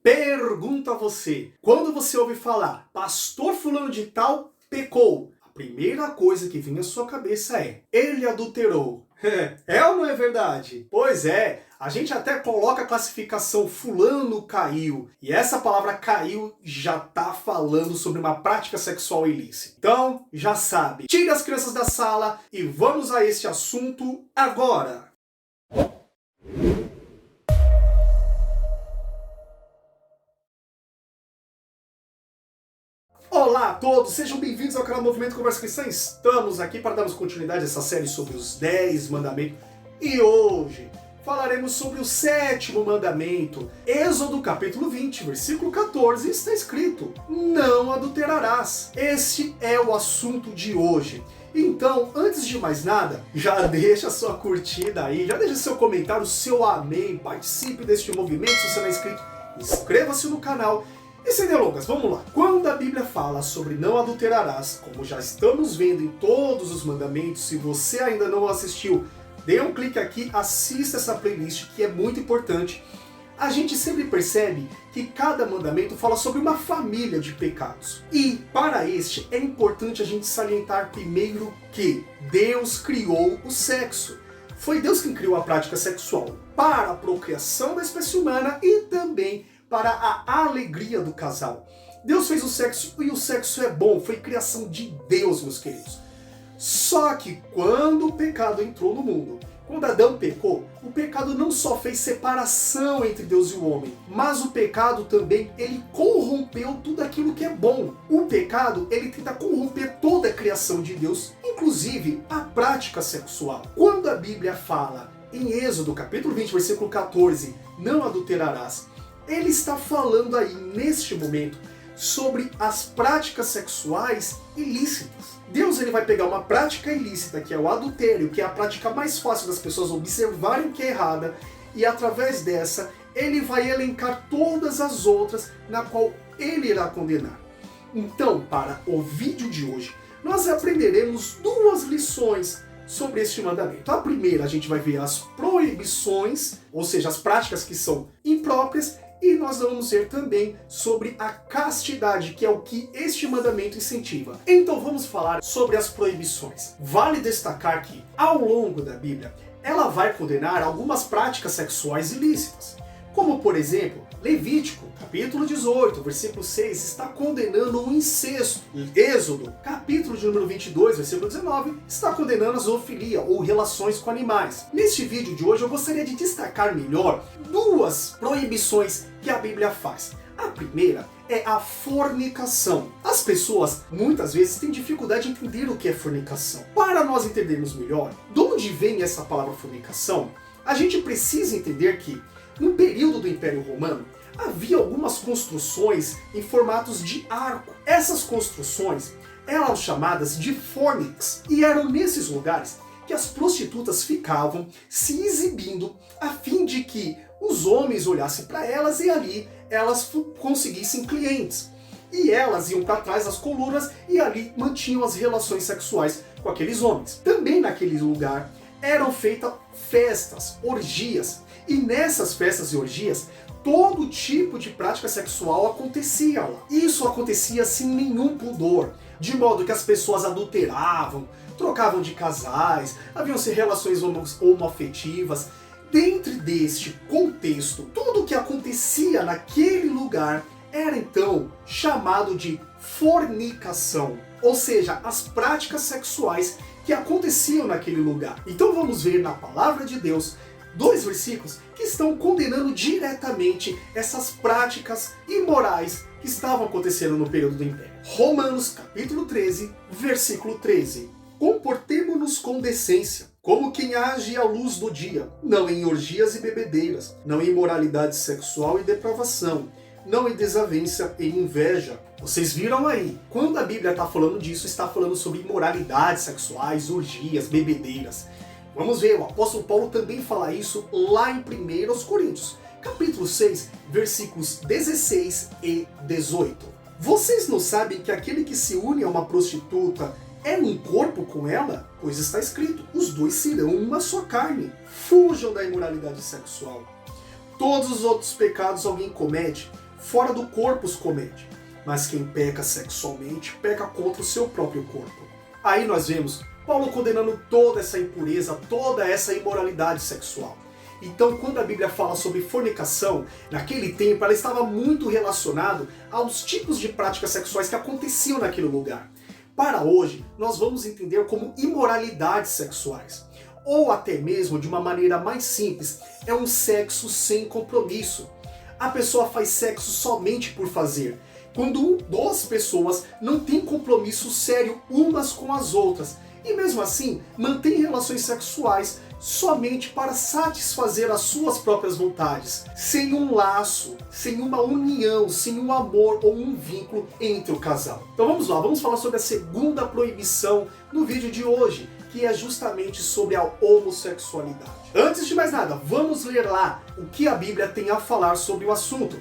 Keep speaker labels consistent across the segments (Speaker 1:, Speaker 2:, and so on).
Speaker 1: Pergunta a você, quando você ouve falar, pastor fulano de tal pecou, a primeira coisa que vem à sua cabeça é, ele adulterou. É ou não é verdade? Pois é, a gente até coloca a classificação fulano caiu, e essa palavra caiu já tá falando sobre uma prática sexual ilícita. Então, já sabe, tire as crianças da sala e vamos a esse assunto agora. Olá a todos, sejam bem-vindos ao canal Movimento Conversa Cristã. Estamos aqui para darmos continuidade a essa série sobre os 10 mandamentos. E hoje falaremos sobre o 7º mandamento. Êxodo capítulo 20, versículo 14, está escrito: não adulterarás. Este é o assunto de hoje. Então, antes de mais nada, já deixa a sua curtida aí, já deixa seu comentário, seu amém, participe deste movimento. Se você não é inscrito, inscreva-se no canal. E sem delongas, vamos lá. Quando a Bíblia fala sobre não adulterarás, como já estamos vendo em todos os mandamentos, se você ainda não assistiu, dê um clique aqui, assista essa playlist que é muito importante. A gente sempre percebe que cada mandamento fala sobre uma família de pecados. E para este é importante a gente salientar primeiro que Deus criou o sexo. Foi Deus quem criou a prática sexual para a procriação da espécie humana e também para a alegria do casal. Deus fez o sexo e o sexo é bom, foi criação de Deus, meus queridos. Só que quando o pecado entrou no mundo, quando Adão pecou, o pecado não só fez separação entre Deus e o homem, mas o pecado também, ele corrompeu tudo aquilo que é bom. O pecado, ele tenta corromper toda a criação de Deus, inclusive a prática sexual. Quando a Bíblia fala em Êxodo capítulo 20, versículo 14, não adulterarás, ele está falando aí, neste momento, sobre as práticas sexuais ilícitas. Deus ele vai pegar uma prática ilícita, que é o adultério, que é a prática mais fácil das pessoas observarem que é errada, e através dessa, ele vai elencar todas as outras na qual ele irá condenar. Então, para o vídeo de hoje, nós aprenderemos duas lições sobre este mandamento. A primeira, a gente vai ver as proibições, ou seja, as práticas que são impróprias, e nós vamos ver também sobre a castidade, que é o que este mandamento incentiva. Então vamos falar sobre as proibições. Vale destacar que, ao longo da Bíblia, ela vai condenar algumas práticas sexuais ilícitas. Como, por exemplo, Levítico, capítulo 18, versículo 6, está condenando o incesto. Êxodo, capítulo de número 22, versículo 19, está condenando a zoofilia, ou relações com animais. Neste vídeo de hoje, eu gostaria de destacar melhor duas proibições que a Bíblia faz. A primeira é a fornicação. As pessoas, muitas vezes, têm dificuldade em entender o que é fornicação. Para nós entendermos melhor, de onde vem essa palavra fornicação, a gente precisa entender que, no período do Império Romano, havia algumas construções em formatos de arco. Essas construções eram chamadas de fornix, e eram nesses lugares que as prostitutas ficavam se exibindo a fim de que os homens olhassem para elas e ali elas conseguissem clientes. E elas iam para trás das colunas e ali mantinham as relações sexuais com aqueles homens. Também naquele lugar eram feitas festas, orgias, e nessas festas e orgias, todo tipo de prática sexual acontecia lá. Isso acontecia sem nenhum pudor, de modo que as pessoas adulteravam, trocavam de casais, haviam-se relações homoafetivas. Dentro deste contexto, tudo o que acontecia naquele lugar era então chamado de fornicação, ou seja, as práticas sexuais que aconteciam naquele lugar. Então vamos ver na palavra de Deus dois versículos que estão condenando diretamente essas práticas imorais que estavam acontecendo no período do Império. Romanos capítulo 13, versículo 13. Comportemo-nos com decência, como quem age à luz do dia, não em orgias e bebedeiras, não em imoralidade sexual e depravação, não em desavença e inveja. Vocês viram aí, quando a Bíblia está falando disso, está falando sobre imoralidades sexuais, orgias, bebedeiras. Vamos ver, o apóstolo Paulo também fala isso lá em 1 Coríntios, capítulo 6, versículos 16 e 18. Vocês não sabem que aquele que se une a uma prostituta é um corpo com ela? Pois está escrito, os dois serão uma só carne. Fujam da imoralidade sexual. Todos os outros pecados alguém comete, fora do corpo os comete. Mas quem peca sexualmente, peca contra o seu próprio corpo. Aí nós vemos Paulo condenando toda essa impureza, toda essa imoralidade sexual. Então, quando a Bíblia fala sobre fornicação, naquele tempo ela estava muito relacionada aos tipos de práticas sexuais que aconteciam naquele lugar. Para hoje, nós vamos entender como imoralidades sexuais. Ou até mesmo, de uma maneira mais simples, é um sexo sem compromisso. A pessoa faz sexo somente por fazer. Quando duas pessoas não têm compromisso sério umas com as outras. E mesmo assim, mantém relações sexuais somente para satisfazer as suas próprias vontades, sem um laço, sem uma união, sem um amor ou um vínculo entre o casal. Então vamos lá, vamos falar sobre a segunda proibição no vídeo de hoje, que é justamente sobre a homossexualidade. Antes de mais nada, vamos ler lá o que a Bíblia tem a falar sobre o assunto.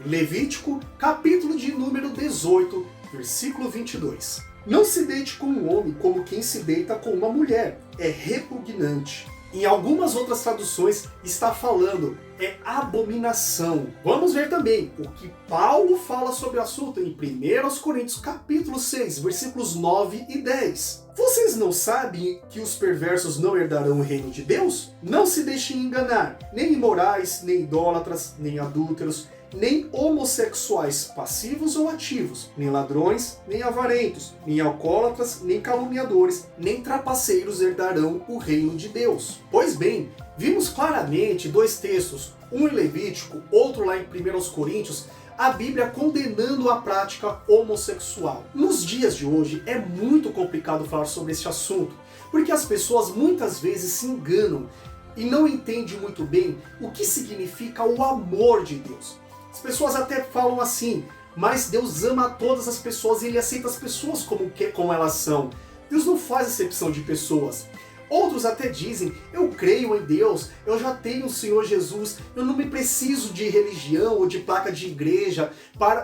Speaker 1: Levítico, capítulo de número 18, versículo 22. Não se deite com um homem como quem se deita com uma mulher, é repugnante. Em algumas outras traduções está falando, é abominação. Vamos ver também o que Paulo fala sobre o assunto em 1 Coríntios capítulo 6, versículos 9 e 10. Vocês não sabem que os perversos não herdarão o reino de Deus? Não se deixem enganar, nem imorais, nem idólatras, nem adúlteros, nem homossexuais passivos ou ativos, nem ladrões, nem avarentos, nem alcoólatras, nem caluniadores, nem trapaceiros herdarão o reino de Deus. Pois bem, vimos claramente dois textos, um em Levítico, outro lá em 1 Coríntios, a Bíblia condenando a prática homossexual. Nos dias de hoje é muito complicado falar sobre esse assunto, porque as pessoas muitas vezes se enganam e não entendem muito bem o que significa o amor de Deus. As pessoas até falam assim, mas Deus ama todas as pessoas e Ele aceita as pessoas como elas são. Deus não faz acepção de pessoas. Outros até dizem, eu creio em Deus, eu já tenho o Senhor Jesus, eu não me preciso de religião ou de placa de igreja,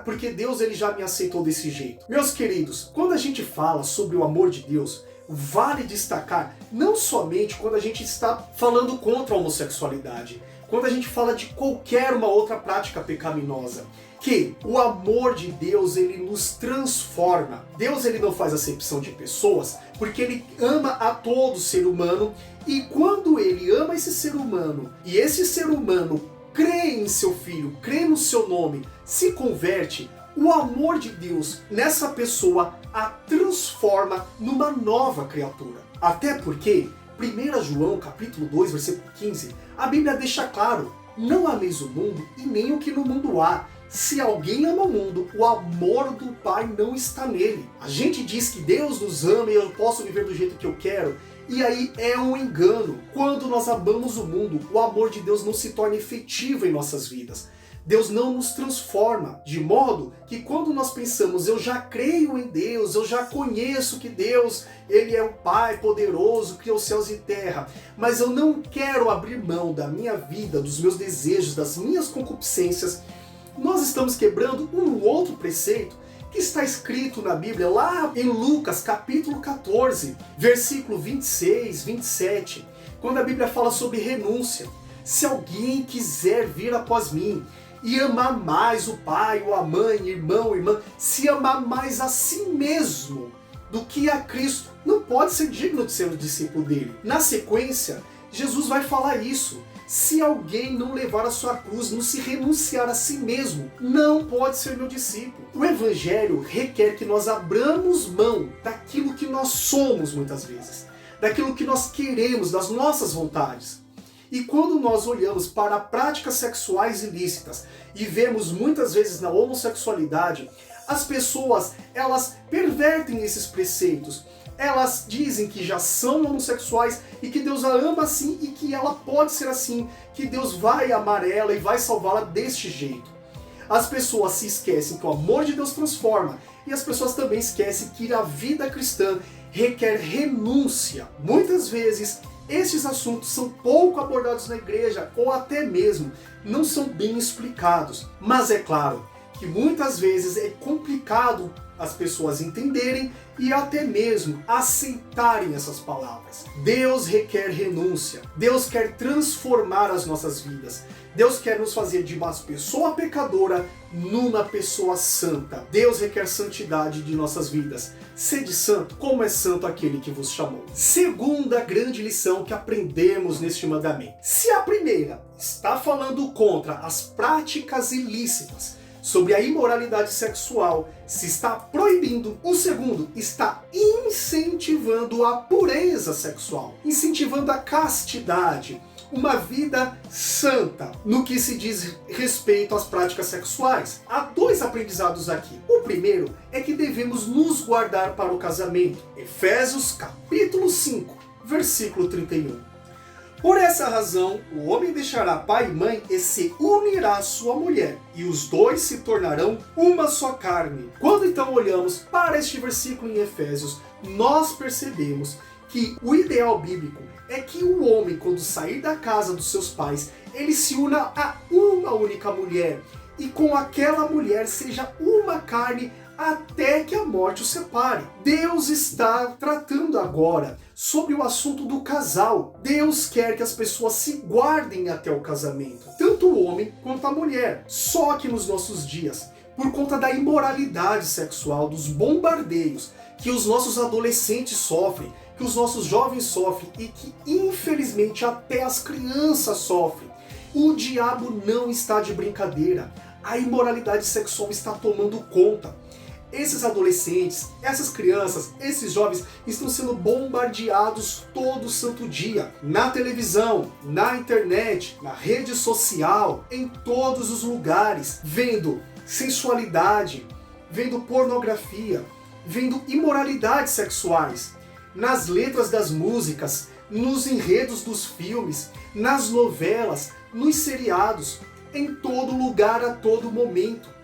Speaker 1: porque Deus ele já me aceitou desse jeito. Meus queridos, quando a gente fala sobre o amor de Deus, vale destacar, não somente quando a gente está falando contra a homossexualidade, quando a gente fala de qualquer uma outra prática pecaminosa, que o amor de Deus ele nos transforma. Deus ele não faz acepção de pessoas, porque ele ama a todo ser humano, e quando ele ama esse ser humano, e esse ser humano crê em seu filho, crê no seu nome, se converte, o amor de Deus nessa pessoa a transforma numa nova criatura. Até porque 1 João capítulo 2, versículo 15, a Bíblia deixa claro, não ameis o mundo e nem o que no mundo há. Se alguém ama o mundo, o amor do Pai não está nele. A gente diz que Deus nos ama e eu posso viver do jeito que eu quero, e aí é um engano. Quando nós amamos o mundo, o amor de Deus não se torna efetivo em nossas vidas. Deus não nos transforma, de modo que quando nós pensamos, eu já creio em Deus, eu já conheço que Deus, Ele é o Pai poderoso, criou céus e terra, mas eu não quero abrir mão da minha vida, dos meus desejos, das minhas concupiscências, nós estamos quebrando um outro preceito que está escrito na Bíblia, lá em Lucas capítulo 14, versículo 26, 27, quando a Bíblia fala sobre renúncia. Se alguém quiser vir após mim, e amar mais o pai, ou a mãe, irmão, irmã, se amar mais a si mesmo do que a Cristo, não pode ser digno de ser o discípulo dele. Na sequência, Jesus vai falar isso. Se alguém não levar a sua cruz, não se renunciar a si mesmo, não pode ser meu discípulo. O Evangelho requer que nós abramos mão daquilo que nós somos muitas vezes, daquilo que nós queremos, das nossas vontades. E quando nós olhamos para práticas sexuais ilícitas e vemos muitas vezes na homossexualidade, as pessoas, elas pervertem esses preceitos. Elas dizem que já são homossexuais e que Deus a ama assim e que ela pode ser assim, que Deus vai amar ela e vai salvá-la deste jeito. As pessoas se esquecem que o amor de Deus transforma, e as pessoas também esquecem que a vida cristã requer renúncia. Muitas vezes esses assuntos são pouco abordados na igreja ou até mesmo não são bem explicados. Mas é claro que muitas vezes é complicado as pessoas entenderem e até mesmo aceitarem essas palavras. Deus requer renúncia. Deus quer transformar as nossas vidas. Deus quer nos fazer de uma pessoa pecadora numa pessoa santa. Deus requer santidade de nossas vidas. Sede santo, como é santo aquele que vos chamou. Segunda grande lição que aprendemos neste mandamento. Se a primeira está falando contra as práticas ilícitas, sobre a imoralidade sexual, se está proibindo, o segundo está incentivando a pureza sexual, incentivando a castidade, uma vida santa no que se diz respeito às práticas sexuais. Há dois aprendizados aqui. O primeiro é que devemos nos guardar para o casamento. Efésios capítulo 5, versículo 31. Por essa razão, o homem deixará pai e mãe e se unirá à sua mulher, e os dois se tornarão uma só carne. Quando então olhamos para este versículo em Efésios, nós percebemos que o ideal bíblico é que o homem, quando sair da casa dos seus pais, ele se una a uma única mulher, e com aquela mulher seja uma carne até que a morte o separe. Deus está tratando agora sobre o assunto do casal. Deus quer que as pessoas se guardem até o casamento, tanto o homem quanto a mulher. Só que nos nossos dias, por conta da imoralidade sexual, dos bombardeios que os nossos adolescentes sofrem, que os nossos jovens sofrem e que infelizmente até as crianças sofrem, o diabo não está de brincadeira. A imoralidade sexual está tomando conta. Esses adolescentes, essas crianças, esses jovens estão sendo bombardeados todo santo dia, na televisão, na internet, na rede social, em todos os lugares, vendo sensualidade, vendo pornografia, vendo imoralidades sexuais, nas letras das músicas, nos enredos dos filmes, nas novelas, nos seriados, em todo lugar, a todo momento.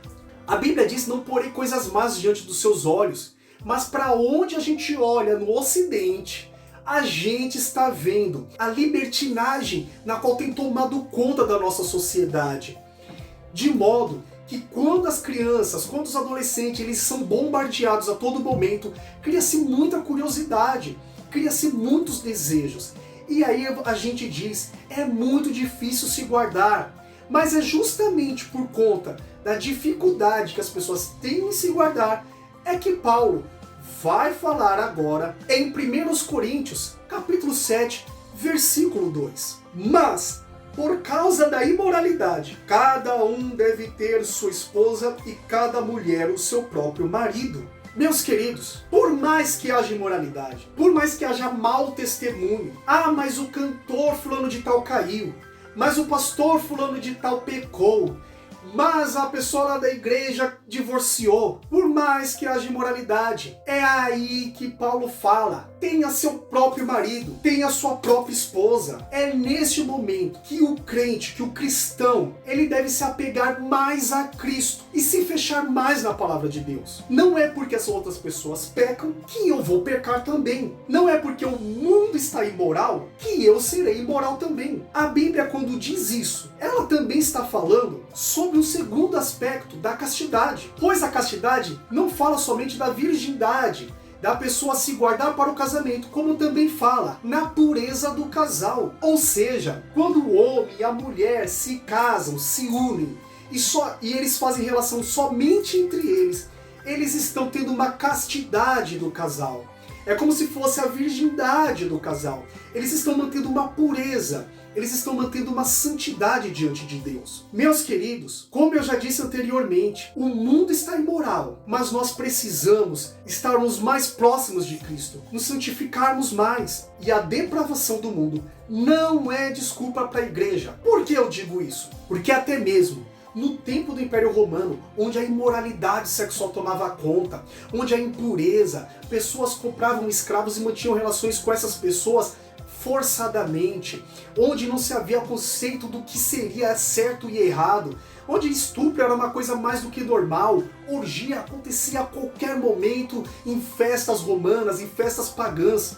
Speaker 1: A Bíblia diz: não porei coisas más diante dos seus olhos, mas para onde a gente olha no Ocidente, a gente está vendo a libertinagem na qual tem tomado conta da nossa sociedade. De modo que quando as crianças, quando os adolescentes, eles são bombardeados a todo momento, cria-se muita curiosidade, cria-se muitos desejos. E aí a gente diz, é muito difícil se guardar. Mas é justamente por conta da dificuldade que as pessoas têm em se guardar, é que Paulo vai falar agora em 1 Coríntios, capítulo 7, versículo 2. Mas, por causa da imoralidade, cada um deve ter sua esposa e cada mulher o seu próprio marido. Meus queridos, por mais que haja imoralidade, por mais que haja mau testemunho, mas o cantor fulano de tal caiu, mas o pastor fulano de tal pecou, mas a pessoa lá da igreja divorciou, por mais que haja imoralidade, é aí que Paulo fala, tenha seu próprio marido, tenha sua própria esposa. É neste momento que o crente, que o cristão, ele deve se apegar mais a Cristo e se fechar mais na palavra de Deus. Não é porque as outras pessoas pecam que eu vou pecar também. Não é porque o mundo está imoral que eu serei imoral também. A Bíblia, quando diz isso, ela também está falando sobre o segundo aspecto da castidade. Pois a castidade não fala somente da virgindade, da pessoa se guardar para o casamento, como também fala na pureza do casal. Ou seja, quando o homem e a mulher se casam, se unem, e eles fazem relação somente entre eles, eles estão tendo uma castidade do casal. É como se fosse a virgindade do casal. Eles estão mantendo uma pureza, eles estão mantendo uma santidade diante de Deus. Meus queridos, como eu já disse anteriormente, o mundo está imoral, mas nós precisamos estarmos mais próximos de Cristo, nos santificarmos mais. E a depravação do mundo não é desculpa para a igreja. Por que eu digo isso? Porque até mesmo no tempo do Império Romano, onde a imoralidade sexual tomava conta, onde a impureza, pessoas compravam escravos e mantinham relações com essas pessoas forçadamente, onde não se havia conceito do que seria certo e errado, onde estupro era uma coisa mais do que normal, orgia acontecia a qualquer momento em festas romanas, em festas pagãs.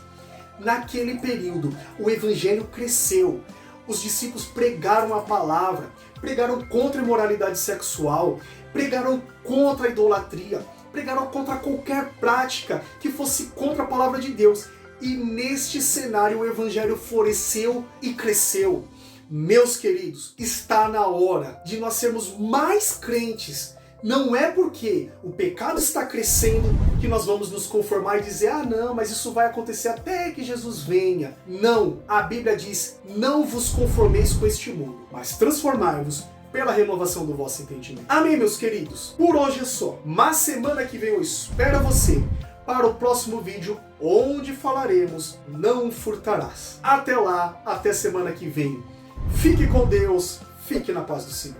Speaker 1: Naquele período, o evangelho cresceu, os discípulos pregaram a palavra, pregaram contra a imoralidade sexual, pregaram contra a idolatria, pregaram contra qualquer prática que fosse contra a palavra de Deus. E neste cenário o evangelho floresceu e cresceu. Meus queridos, está na hora de nós sermos mais crentes. Não é porque o pecado está crescendo que nós vamos nos conformar e dizer: ah não, mas isso vai acontecer até que Jesus venha. Não, a Bíblia diz: não vos conformeis com este mundo, mas transformai-vos pela renovação do vosso entendimento. Amém, meus queridos? Por hoje é só, mas semana que vem eu espero você para o próximo vídeo, onde falaremos não furtarás. Até lá, até semana que vem. Fique com Deus, fique na paz do Senhor.